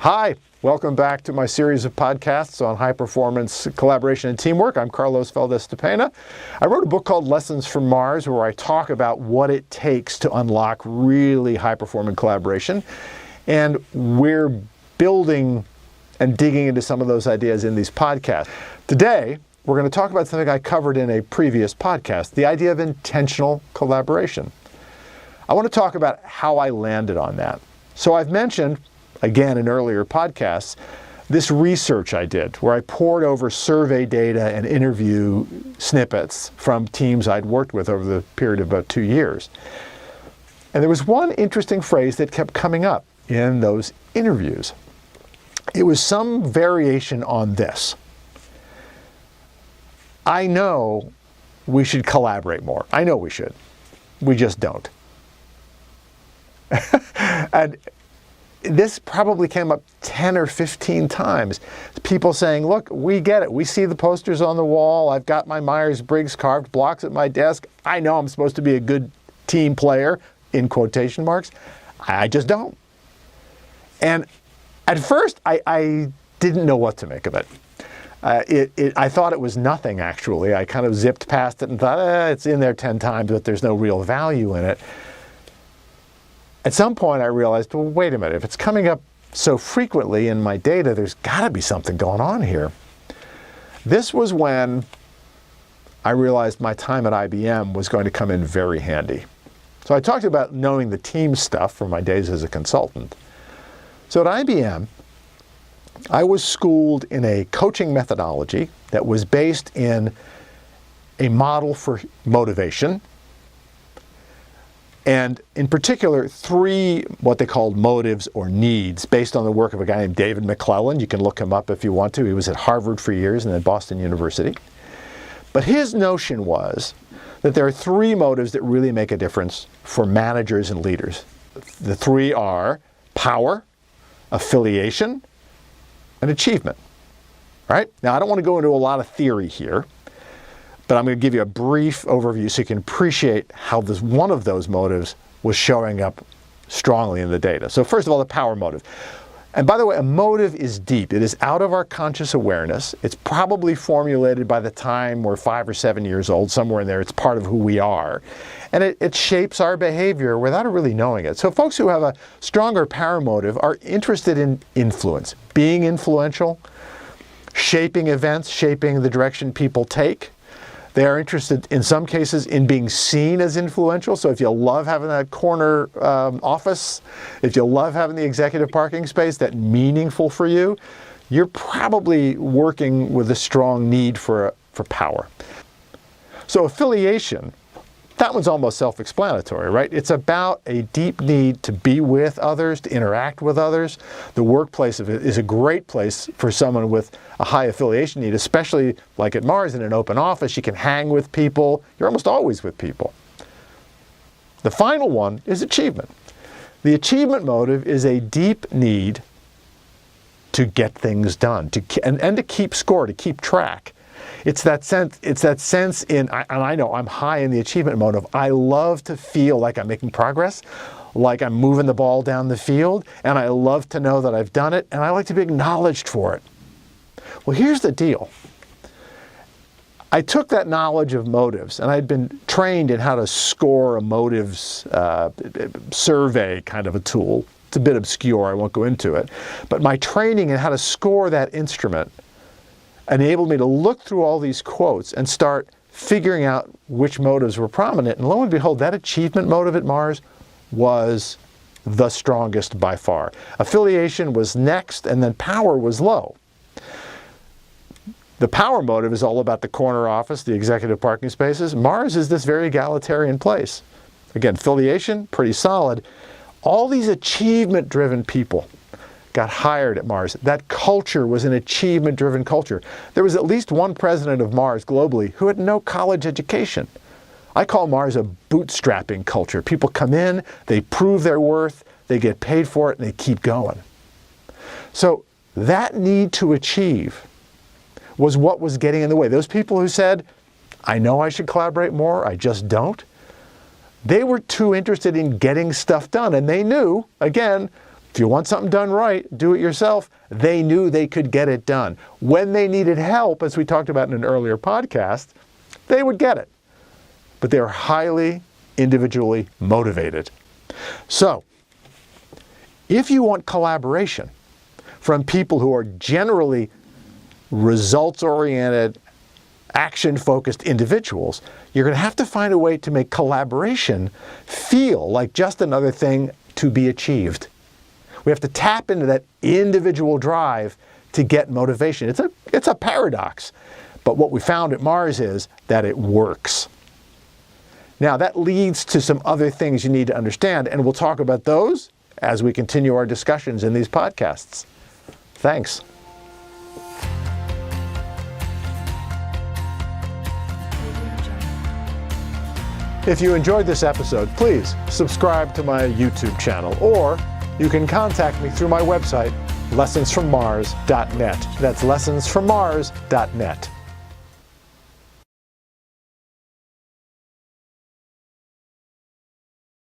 Hi, welcome back to my series of podcasts on high-performance collaboration and teamwork. I'm Carlos Valdes-Dapena. I wrote a book called Lessons from Mars where I talk about what it takes to unlock really high-performing collaboration. And we're building and digging into some of those ideas in these podcasts. Today, we're going to talk about something I covered in a previous podcast, the idea of intentional collaboration. I want to talk about how I landed on that. So I've mentioned, again in earlier podcasts, this research I did where I poured over survey data and interview snippets from teams I'd worked with over the period of about 2 years. And there was one interesting phrase that kept coming up in those interviews. It was some variation on this. I know we should collaborate more. I know we should. We just don't. And this probably came up 10 or 15 times. People saying, look, we get it. We see the posters on the wall. I've got my Myers-Briggs carved blocks at my desk. I know I'm supposed to be a good team player, in quotation marks. I just don't. And at first, I didn't know what to make of it. I thought it was nothing, actually. I kind of zipped past it and thought, it's in there 10 times, but there's no real value in it. At some point, I realized, well, wait a minute. If it's coming up so frequently in my data, there's got to be something going on here. This was when I realized my time at IBM was going to come in very handy. So I talked about knowing the team stuff from my days as a consultant. So at IBM, I was schooled in a coaching methodology that was based in a model for motivation, and in particular, 3 what they called motives or needs based on the work of a guy named David McClellan. You can look him up if you want to. He was at Harvard for years and then Boston University. But his notion was that there are 3 motives that really make a difference for managers and leaders. The 3 are power, affiliation, and achievement. Right? Now, I don't want to go into a lot of theory here, but I'm going to give you a brief overview so you can appreciate how one of those motives was showing up strongly in the data. So first of all, the power motive. And by the way, a motive is deep. It is out of our conscious awareness. It's probably formulated by the time we're 5 or 7 years old, somewhere in there. It's part of who we are. And it shapes our behavior without really knowing it. So folks who have a stronger power motive are interested in influence, being influential, shaping events, shaping the direction people take. They are interested, in some cases, in being seen as influential. So if you love having that corner office, if you love having the executive parking space, that's meaningful for you, you're probably working with a strong need for power. So affiliation, that one's almost self-explanatory, right? It's about a deep need to be with others, to interact with others. The workplace is a great place for someone with a high affiliation need, especially like at Mars in an open office. You can hang with people. You're almost always with people. The final one is achievement. The achievement motive is a deep need to get things done, and to keep score, to keep track. It's that sense in, and I know I'm high in the achievement motive. I love to feel like I'm making progress, like I'm moving the ball down the field, and I love to know that I've done it, and I like to be acknowledged for it. Well, here's the deal. I took that knowledge of motives, and I'd been trained in how to score a motives survey kind of a tool. It's a bit obscure, I won't go into it. But my training in how to score that instrument enabled me to look through all these quotes and start figuring out which motives were prominent. And lo and behold, that achievement motive at Mars was the strongest by far. Affiliation was next, and then power was low. The power motive is all about the corner office, the executive parking spaces. Mars is this very egalitarian place. Again, affiliation, pretty solid. All these achievement-driven people got hired at Mars. That culture was an achievement-driven culture. There was at least one president of Mars globally who had no college education. I call Mars a bootstrapping culture. People come in, they prove their worth, they get paid for it, and they keep going. So that need to achieve was what was getting in the way. Those people who said, I know I should collaborate more, I just don't, they were too interested in getting stuff done. And they knew, again, If you want something done right, do it yourself. They knew they could get it done. When they needed help, as we talked about in an earlier podcast, they would get it. But they're highly individually motivated. So, if you want collaboration from people who are generally results-oriented, action-focused individuals, you're going to have to find a way to make collaboration feel like just another thing to be achieved. We have to tap into that individual drive to get motivation. It's a paradox. But what we found at Mars is that it works. Now, that leads to some other things you need to understand, and we'll talk about those as we continue our discussions in these podcasts. Thanks. If you enjoyed this episode, please subscribe to my YouTube channel, or you can contact me through my website, lessonsfrommars.net. That's lessonsfrommars.net.